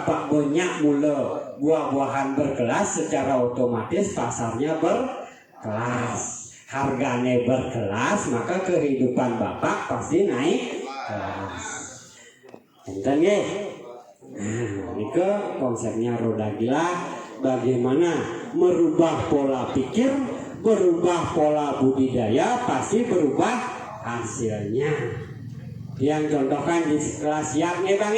Pak banyak mula buah-buahan berkelas, secara otomatis pasarnya berkelas, harganya berkelas, maka kehidupan Bapak pasti naik kelas. Enten nggih? Nah, ini konsepnya roda gila, bagaimana merubah pola pikir, berubah pola budidaya, pasti berubah hasilnya. Yang contohkan di kelas siap nih Bang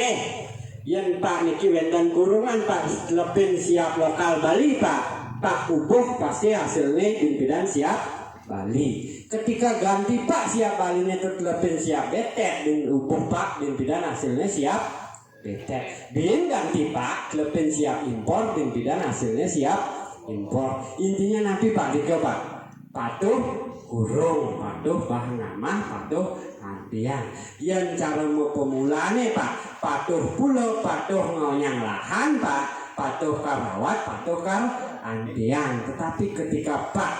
yang Pak niki wenten kurungan Pak lepin siap lokal Bali Pak ubuh pasti hasilnya pimpinan siap Bali. Ketika ganti Pak siap Bali ini lepin siap betek dan ubuh Pak pimpinan hasilnya siap betek. Bin ganti Pak lepin siap impor pimpinan hasilnya siap impor. Intinya nanti Pak dike Pak patuh kurung, patuh bahan ngamah, patuh antian. Yang cara mau pemula nih Pak, patuh pulau, patuh ngonyang lahan Pak, patuh karawat, patuh antian. Tetapi ketika Pak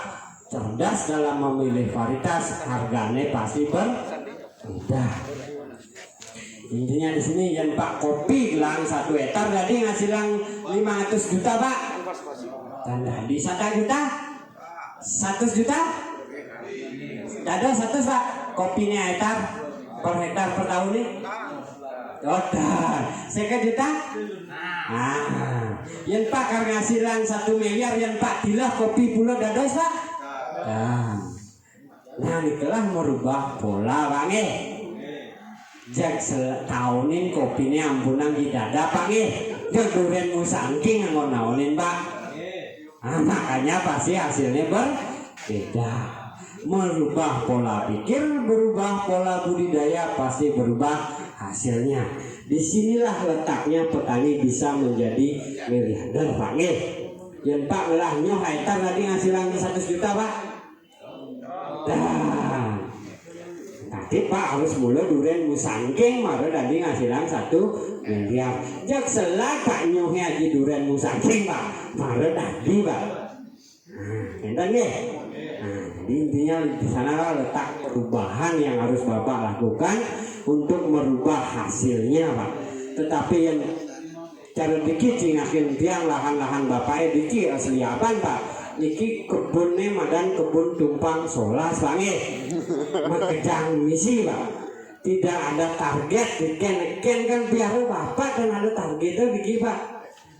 cerdas dalam memilih varietas, harganya pasti berbeda. Intinya di sini yang Pak kopi gelang 1 hektar jadi ngasilang 500 juta Pak. Dan di 1 juta, 100 juta. Dada 100 Pak, kopinya hektar per hektar per tahun nih. Oke, 1 juta. Yang Pak karena hasilan 1 miliar yang Pak dilah kopi pulau dados Pak. Nah, itulah merubah pola Pak Jak setahunin kopinya ampunan di dada Pak Jak durian musangking ngon-ngonin Pak. Makanya pasti hasilnya berbeda. Merubah pola pikir, berubah pola budidaya, pasti berubah hasilnya. Disinilah letaknya petani bisa menjadi miliarder Pak Yang Pak lah nyoh hektar tadi ngasilan 100 juta Pak. Tadi Pak harus mulai durian musangking, maka tadi ngasilan 1 miliar. Jak selak Pak nyohnya haji durian musangking Pak, maka tadi Pak. Enten nggih. Jadi intinya di sana letak perubahan yang harus Bapak lakukan untuk merubah hasilnya Pak. Tetapi yang cara dikit cingakin tiang lahan-lahan Bapak dikit asli apaan Pak? Niki kebunnya madan kebun tumpang solas Pak Makejang misi Pak. Tidak ada target, ken kan biar Bapak kan ada targetnya dikit Pak.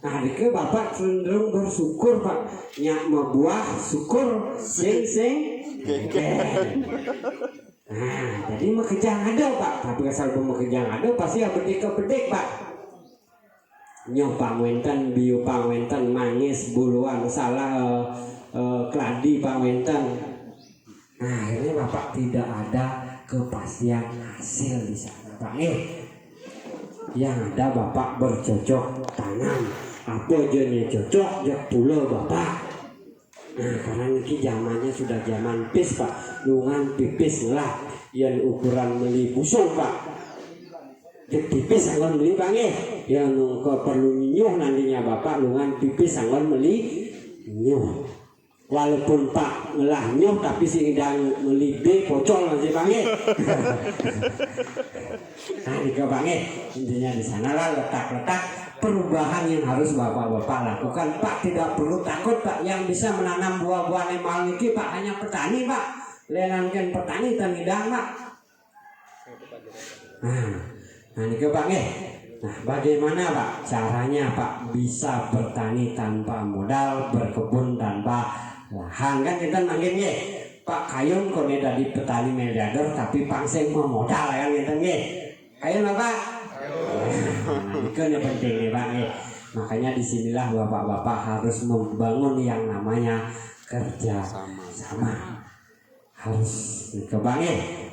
Nah, dike Bapak cenderung bersyukur Pak, nyak buah syukur sing Nah, jadi makejang ada Pak, tapi asal makejang ada pasti bedik Pak. Nyoh pangwenten, biu pangwenten, mangis, buluan, salah keladi pangwenten. Nah, akhirnya Bapak tidak ada kepastian hasil di sana Pak Yang ada Bapak bercocok tanam. Apa jenis cocok jak pulau Bapak. Nah, karena ini zamannya sudah zaman pis Pak, lungan pipis lah, yang ukuran meli busung Pak. Jak pipis anggon meli Pak yang perlu nyuh nantinya Bapak lungan pipis anggon meli nyuh. Walaupun Pak ngelah nyuh tapi si idang meli B pocol nanti Pak Nah, di Pak intinya di sana lah letak-letak perubahan yang harus Bapak-bapak lakukan Pak. Tidak perlu takut Pak, yang bisa menanam buah-buah emal niki Pak hanya petani Pak. Lenangkan petani tanidang Pak. Nah niki Pak Nah, bagaimana Pak caranya Pak bisa bertani tanpa modal, berkebun tanpa lahan? Kan kita manggil Pak Kayun kok tadi petani miliarder tapi pangseng mau modal kan kita Kayun Bapak. Itu yang penting nih Pak Makanya disinilah Bapak-bapak harus membangun yang namanya kerja sama. Harus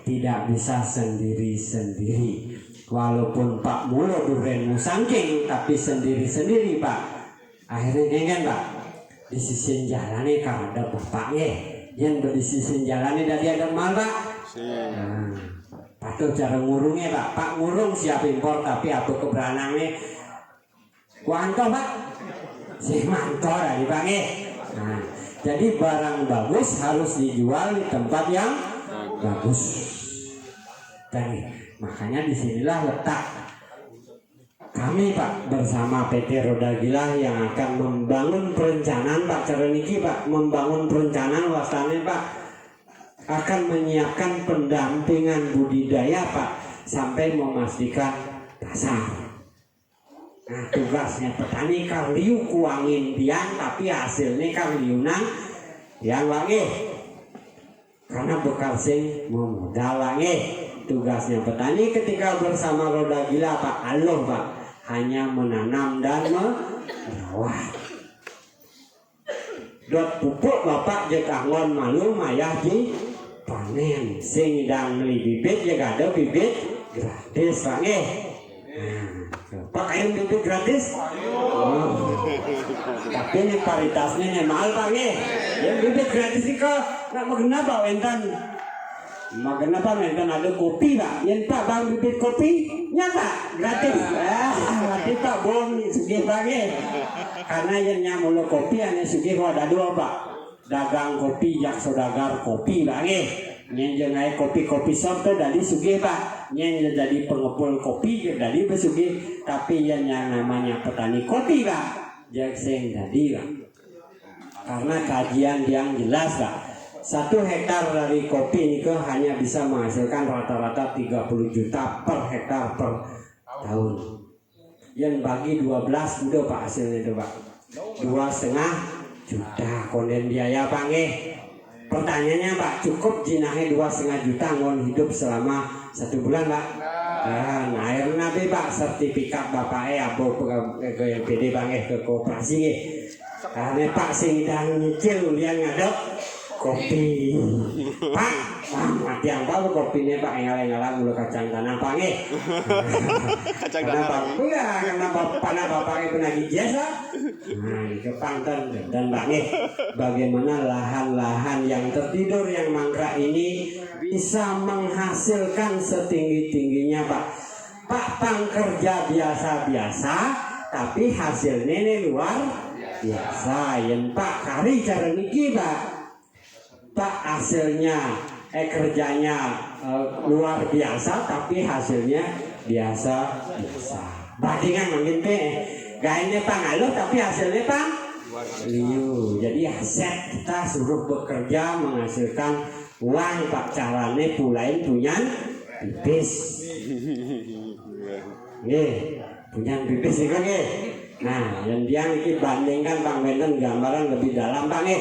tidak bisa sendiri-sendiri. Walaupun Pak mula durian musangking tapi sendiri-sendiri Pak. Akhirnya kan Pak di sisi jalan nih kalau ada Bapak yang di sisi jalan nih dari ada mal Pak. Patuh cara ngurungnya Pak ngurung siap impor tapi apa keberanangnya kuanto Pak si mantor dari Pak jadi barang bagus harus dijual di tempat yang bagus. Dan makanya disinilah letak kami Pak bersama PT Roda Gila yang akan membangun perencanaan Pak cara niki Pak, membangun perencanaan wasane Pak, akan menyiapkan pendampingan budidaya Pak sampai memastikan pasar. Nah tugasnya petani karliu kuangin pian tapi hasilnya karliunang yang wangi karena bekal sing memodal wangi. Tugasnya petani ketika bersama Roda Gila Pak Allah Pak hanya menanam dan merawat. Dot pupuk Bapak jek angon malu mayah di panen sing dang beli bibit jek ada bibit gratis Pak nggih. Pak ayam bibit gratis? Tapi ini paritasnya nih mahal Pak nggih. Yang bibit gratis ini kok nak mengenal Pak Wentan. Makanya Pak Wentan ada kopi Pak. Yang Pak bang bibit kopi nyata gratis. Berarti Pak bohong nih sugih Pak nggih. Karena yang nyamul kopi ane sugih ada dua Pak. Dagang kopi jak saudagar kopi Pak nggih. Nyen jengai kopi-kopi shop tuh dari sugih Pak. Nyen jadi pengepul kopi jadi besugih. Tapi yang namanya petani kopi Pak jak sing jadi Pak. Karena kajian yang jelas Pak, 1 hektar dari kopi ini hanya bisa menghasilkan rata-rata 30 juta per hektar per tahun. Yang bagi 12 udah Pak hasilnya itu Pak 2,5 juta konden biaya Pak nggih. Pertanyaannya Pak, cukup jinahnya 2,5 juta ngon hidup selama 1 bulan Pak? Dan air nabi Pak sertifikat Bapak abo ke PD Pak nggih ke koperasi nggih. Karena Pak sing dan nyicil lian ngadep kopi Pak, mati yang baru kopinya Pak ngalang-ngalang mulu kacang tanah Pak nggih. Kacang tanah Pak ya karena bapaknya penagih jasa. Nah itu Panten dan Pak nggih. Bagaimana lahan-lahan yang tertidur yang mangkrak ini bisa menghasilkan setinggi-tingginya Pak. Pak pang kerja biasa-biasa tapi hasilnya ini luar biasa. Yang Pak kari cara niki Pak hasilnya kerjanya luar biasa tapi hasilnya biasa. Bandingan mungkin gayanya Pak ngaluh tapi hasilnya Pak liu. Jadi aset kita suruh bekerja menghasilkan uang Pak carane pulain punya pipis. Nih punya pipis itu nih. Nah yang dia ini bandingkan Pak Benten gambaran lebih dalam Pak nih.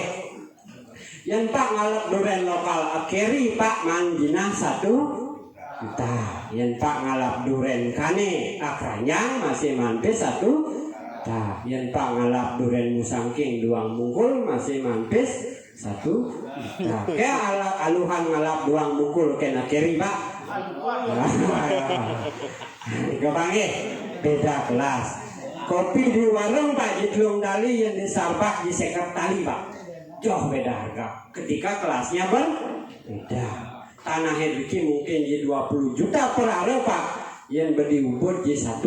Yang Pak ngalap duren lokal akeri Pak manjina 1 juta. Yang Pak ngalap duren kane akranyang masih mampis 1 juta. Yang Pak ngalap duren musangking duang mungkul masih mampis 1 juta. Kayak aluhan ngalap duang mungkul kena keri Pak. Ini Pak beda kelas. Kopi di warung Pak di Tulung Tali yang di Sabak di Sekap Tali Pak. Jauh beda harga. Ketika kelasnya berbeda. Tanah Hedwiki mungkin di 20 juta per hari Pak. Yang berdiubur di 1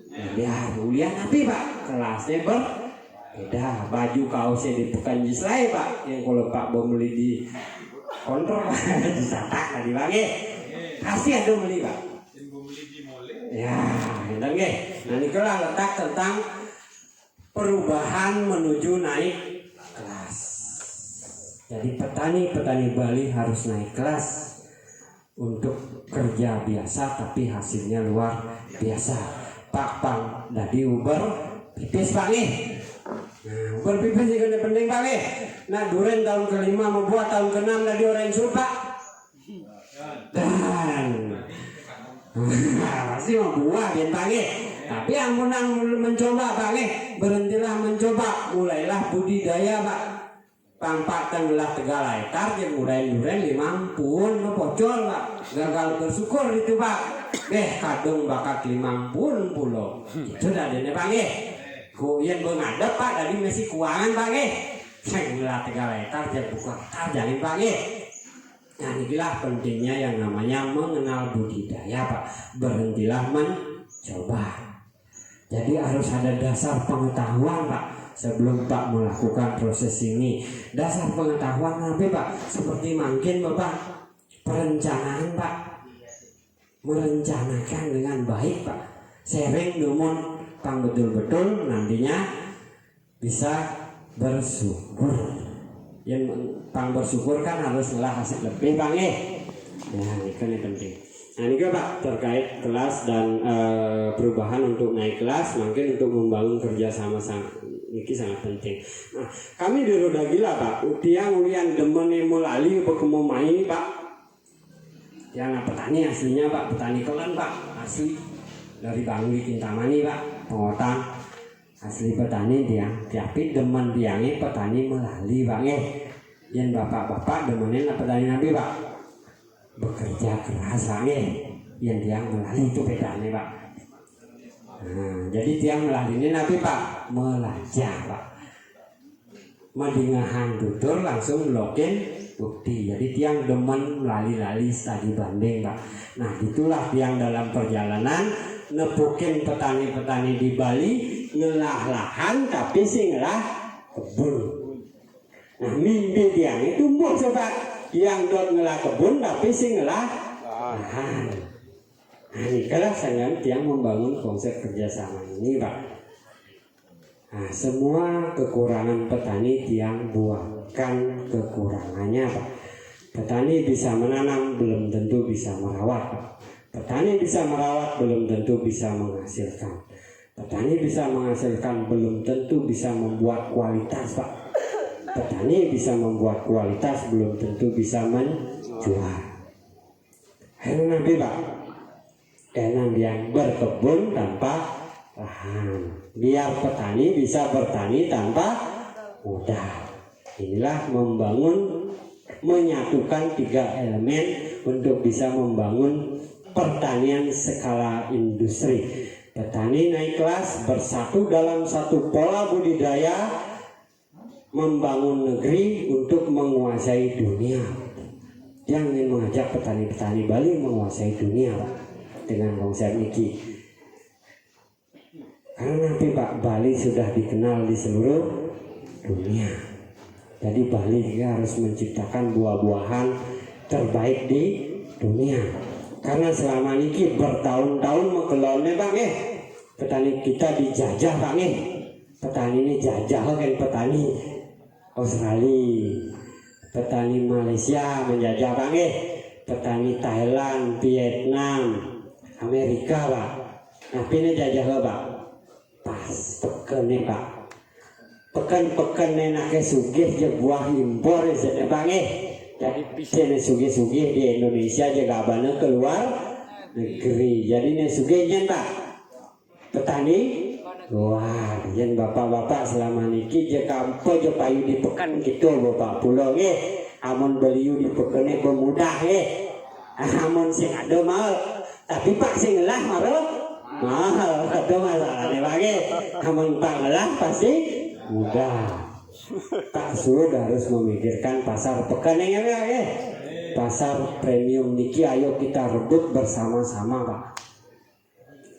miliar. Ulian tapi Pak kelasnya berbeda. Baju kaosnya di Pekan Jislai Pak. Yang kalau Pak mau beli di kontrol di Satak tadi Pak pasti ada beli Pak. Ya, benar nggih. Nah inilah letak tentang perubahan menuju naik kelas. Jadi petani Bali harus naik kelas untuk kerja biasa tapi hasilnya luar biasa. Pak Pang dari Uber pipis Pak nih. Nah, Uber pipis juga penting Pak nih. Nah duren tahun ke-5 membuat tahun ke-6 dari orang Pak. Dan pasti mau buah bintang tapi amun mencoba Pak berhentilah mencoba, mulailah budidaya Pak. Pangpak tenggelah Tegal hektar yang duren 50 pocol Pak. Gagal bersyukur itu Pak. Kadung bakat 50 pulau. Itu dah dene Pak Kuyen bengadep Pak dari mesi kuangan Pak tenggelah Tegal hektar yang buka hektar jangan Pak Nah inilah pentingnya yang namanya mengenal budidaya Pak. Berhentilah mencoba. Jadi harus ada dasar pengetahuan Pak sebelum Pak melakukan proses ini. Dasar pengetahuan apa Pak? Seperti mungkin Bapak perencanaan Pak. Merencanakan dengan baik Pak. Sering dumun pang betul-betul nantinya bisa bersyukur. Yang pang bersyukur kan harus ngelah hasil lebih Bang Nah ini kan yang penting. Nah ini Pak terkait kelas dan perubahan untuk naik kelas, mungkin untuk membangun kerjasama ini sangat penting. Nah kami di Roda Gila Pak, tiang ulian demen mulali pekemu main Pak. Yang petani aslinya Pak, petani kelan Pak, asli dari Bangli Kintamani Pak, pengotang asli petani tiang, tapi demen tiangnya petani melali Pak Yang bapak-bapak demenin petani nabi Pak, bekerja keras Pak yang tiang melali itu bedanya Pak. Nah, jadi tiang melali ini nabi Pak, melajah Pak, madingahan tutur langsung lokin bukti. Jadi tiang demen lali-lali studi banding Pak. Nah itulah tiang dalam perjalanan nepukin petani-petani di Bali ngelah lahan tapi sih ngelah kebun. Nah mimpi tiang itu tumbuh coba yang dot ngelah kebun tapi sih ngelah lahan. Nah ini kalau saya tiang membangun konsep kerjasama ini Pak. Nah semua kekurangan petani tiang buahkan kekurangannya Pak. Petani bisa menanam belum tentu bisa merawat Pak. Petani bisa merawat belum tentu bisa menghasilkan. Petani bisa menghasilkan belum tentu bisa membuat kualitas Pak. Petani bisa membuat kualitas belum tentu bisa menjual. Karena nanti Pak, enak yang berkebun tanpa lahan, biar petani bisa bertani tanpa modal. Inilah membangun, menyatukan 3 elemen untuk bisa membangun pertanian skala industri. Petani naik kelas bersatu dalam satu pola budidaya, membangun negeri untuk menguasai dunia. Yang ingin mengajak petani-petani Bali menguasai dunia dengan konsep ini. Karena nanti Pak, Bali sudah dikenal di seluruh dunia. Jadi Bali juga harus menciptakan buah-buahan terbaik di dunia. Karena selama ini bertahun-tahun mengelolnya Pak petani kita dijajah Pak petani ini jajah kan petani Australia, petani Malaysia menjajah Pak petani Thailand, Vietnam, Amerika Pak. Nah ini jajah Pak. Pas peken nih Pak, pekan-pekan enaknya sugih je buah impor ya Pak jadi pisah sugih-sugih di Indonesia juga abana keluar negeri. Jadi nih sugihnya Pak petani wah jen bapak-bapak selama niki je kampo je payu di pekan gitu bapak pulau amon beliu di pekan pemudah amon sing ada mal tapi Pak sing lah marah mahal, itu masalahnya lagi. Namun Pak ngelah pasti mudah. Pak sudah harus memikirkan pasar pekan yang pasar premium niki ayo kita rebut bersama-sama Pak.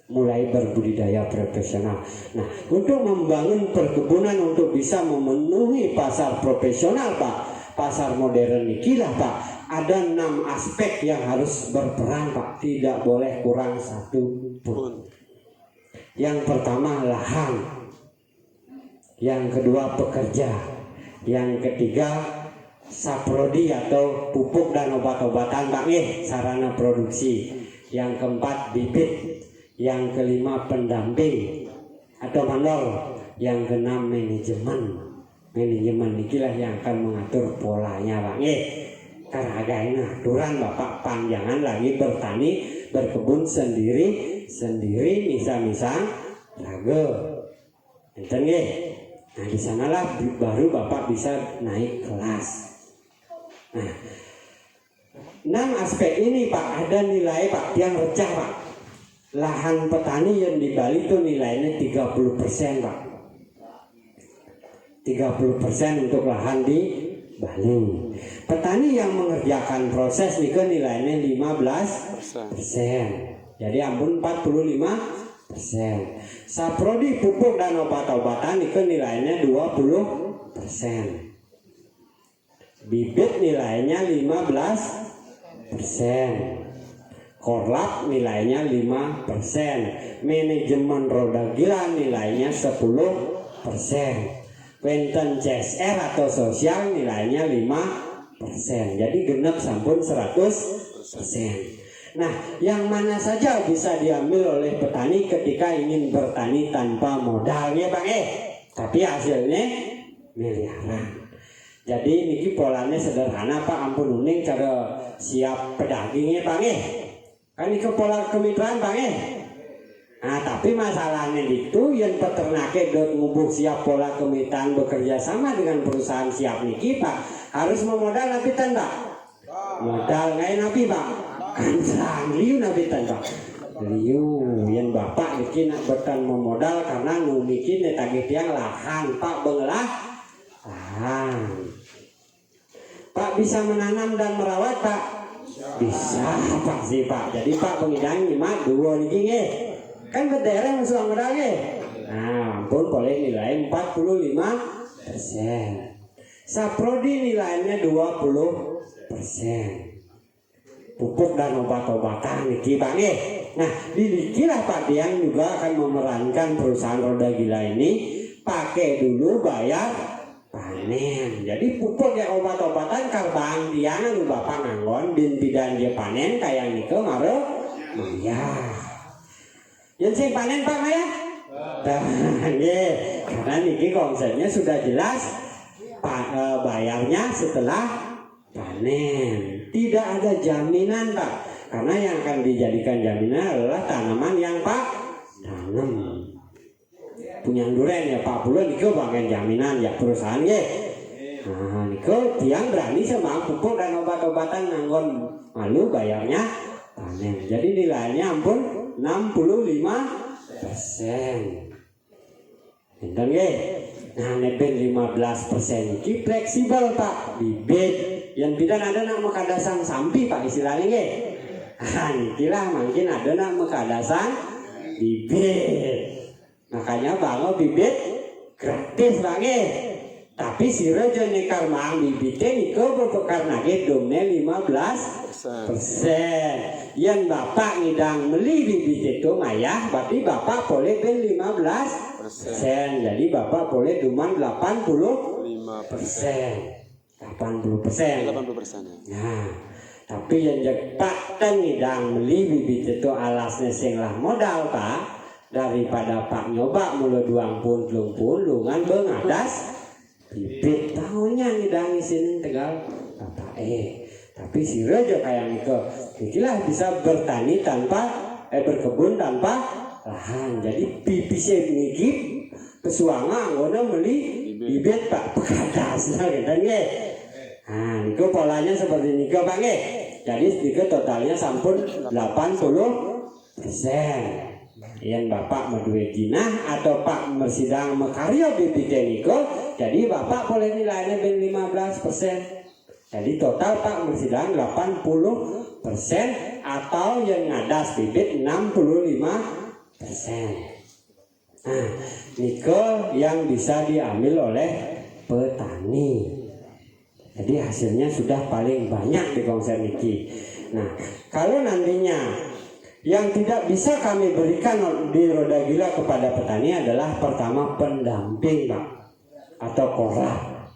Mulai berbudidaya profesional. Nah untuk membangun perkebunan untuk bisa memenuhi pasar profesional Pak, pasar modern niki lah Pak, ada 6 aspek yang harus berperan Pak, tidak boleh kurang satu pun. Yang pertama lahan, yang kedua pekerja, yang ketiga saprodi atau pupuk dan obat-obatan Pak sarana produksi, yang keempat bibit, yang kelima pendamping atau mandor, yang keenam manajemen. Manajemen inilah yang akan mengatur polanya Pak karena ada aturan Bapak panjangan lagi bertani berkebun sendiri misal lagu enten nah di sanalah baru Bapak bisa naik kelas. Nah 6 aspek ini Pak ada nilai Pak yang recah Pak. Lahan petani yang di Bali itu nilainya 30% Pak, 30% untuk lahan di Bali. Petani yang mengerjakan proses itu nilainya 15%. Jadi ampun 45%. Saprodi pupuk dan obat-obatan itu nilainya 20%. Bibit nilainya 15%. Korlap nilainya 5%. Manajemen roda gila nilainya 10%. Wenten CSR atau sosial nilainya 5%. Jadi genep sampun 100%. Nah, yang mana saja bisa diambil oleh petani ketika ingin bertani tanpa modalnya Bang tapi hasilnya miliaran. Jadi niki polanya sederhana Pak, ampun uning cara siap pedagingnya Bang kan itu pola kemitraan Bang Nah tapi masalahnya itu yang peternaknya dot ngubuk siap pola kemitraan bekerja sama dengan perusahaan siap niki Pak harus memodal napi Pak modal nggak napi Pak kan liu napi Pak liu yang bapak bikin betan memodal karena nu bikin tagih tiang lahan Pak bengelah lahan Pak bisa menanam dan merawat Pak bisa Pak sih Pak jadi Pak pengidang nyimak dua niki kan berderet masuk modal nah ampun boleh nilai 45%. Saprodi nilainya 20%. Pupuk dan obat-obatan niki Pak Nah didikilah Pak Diang juga akan memerankan perusahaan roda gila ini pakai dulu bayar panen. Jadi pupuk ya obat-obatan karbang Diang lu Bapak nganggon bin bidan dia panen kayak nike ngare Maya. Yang sing panen Pak Maya? Karena niki konsepnya sudah jelas bayarnya setelah panen. Tidak ada jaminan Pak, karena yang akan dijadikan jaminan adalah tanaman yang Pak tanam. Punya duren ya Pak Pulau niko bangen jaminan ya perusahaan Nah niko tiang berani sama pupuk dan obat-obatan nganggon malu bayarnya panen. Jadi nilainya ampun 65%. Enten Nah neben 15% ini fleksibel Pak bibit yang bidan ada nak mekadasang sampi Pak istilahnya Nah inilah mungkin ada nak mekadasang bibit makanya bango bibit gratis Bang tapi si rejo nekar mang bibitnya niko berpekar nage domnya 15%. Yang Bapak ngidang beli bibit itu mayah berarti Bapak boleh ben 15%. Jadi Bapak boleh duman 80%. 80%. Nah, tapi yang Pak dan ngidang beli bibit itu alasnya sing lah modal Pak daripada Pak nyoba mulu duang pun lungan bengadas bibit tahunya ngidang isin tegal Bapak tapi si rejo kayak gitu ikilah bisa bertani tanpa berkebun tanpa lahan. Jadi bisa ngikip pesuanga anggona beli bibit Pak pekadas gitu nah itu polanya seperti ini Pak jadi sedikit totalnya sampun 80%. Yang Bapak menduwe jinah atau Pak mersidang mekaryo bibitnya niko jadi Bapak boleh nilainya ben 15%. Jadi total Pak bersidang 80% atau yang ngadas bibit 65%. Nah, niko yang bisa diambil oleh petani. Jadi hasilnya sudah paling banyak di konsep niki. Nah, kalau nantinya yang tidak bisa kami berikan di roda gila kepada petani adalah pertama pendamping Pak atau korlap.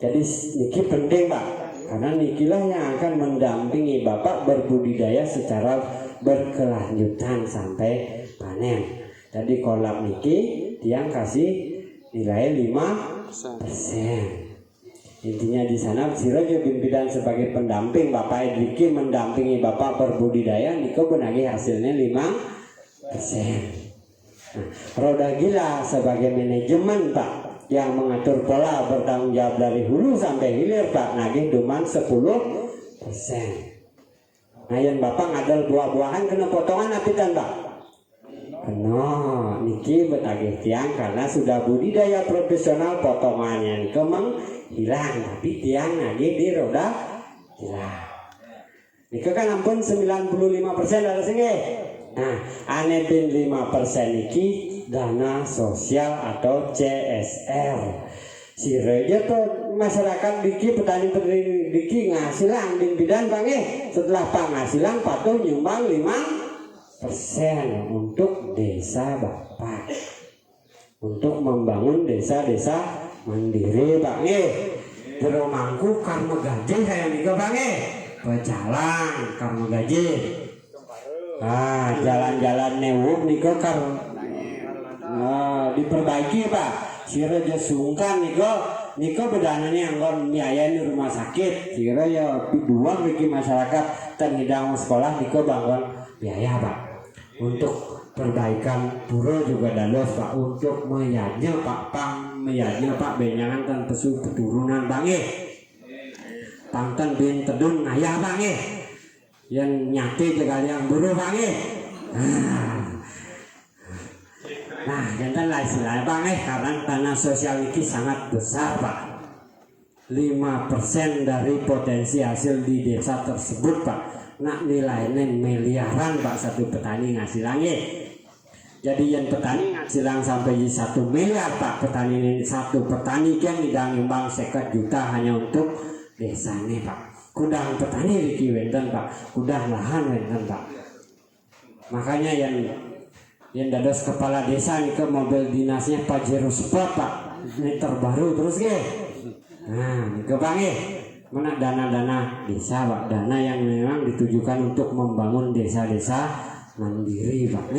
Jadi niki penting Pak, karena nikilah yang akan mendampingi Bapak berbudidaya secara berkelanjutan sampai panen. Jadi korlap niki tiang kasih nilai 5%. Intinya di sana Sirojo bin Bidan sebagai pendamping Bapak Edriki mendampingi Bapak berbudidaya niko benagi hasilnya 5%. Nah, roda gila sebagai manajemen Pak yang mengatur pola bertanggung jawab dari hulu sampai hilir Pak nagih duman 10%. Nah yang Bapak ngadal buah-buahan kena potongan apitan Pak. Kena niki betagih tiang karena sudah budidaya profesional potongannya kemang hilang tapi tiang nagih di roda hilang. Niki kan ampun 95% dari sini. Nah ane bin 5% niki dana sosial atau CSR. si reja tuh masyarakat diki petani diki ngasilang din bidan Pak setelah penghasilan patuh nyumbang 5% untuk desa Bapak untuk membangun desa-desa mandiri Pak Jero mangku karma gaji saya nika Pak pejalan karma gaji jalan-jalan newuk nika diperbaiki Pak sira aja sungkan niko bedananya anggon biaya di rumah sakit sira ya dua bagi masyarakat dan hidang sekolah niko bangun biaya Pak untuk perbaikan pura juga dalos Pak untuk meyanya Pak benyangan dan pesu keturunan Pak Pangtan bin tedun ngayah Pak yang nyati jaga yang buru Pak Nah, jantan lah istilahnya Pak karena tanah sosial ini sangat besar Pak 5% dari potensi hasil di desa tersebut Pak nak nilainya miliaran Pak satu petani ngasilangnya jadi yang petani ngasilang sampai 1 miliar Pak petani ini satu petani kan tidak nyumbang 1 juta hanya untuk desanya Pak kudang petani di wenten Pak kudang lahan wenten Pak makanya yang dados kepala desa nih ke mobil dinasnya Pajero Sport Pak ini terbaru terus nah nih ke Bang mana dana-dana desa Pak dana yang memang ditujukan untuk membangun desa-desa mandiri Pak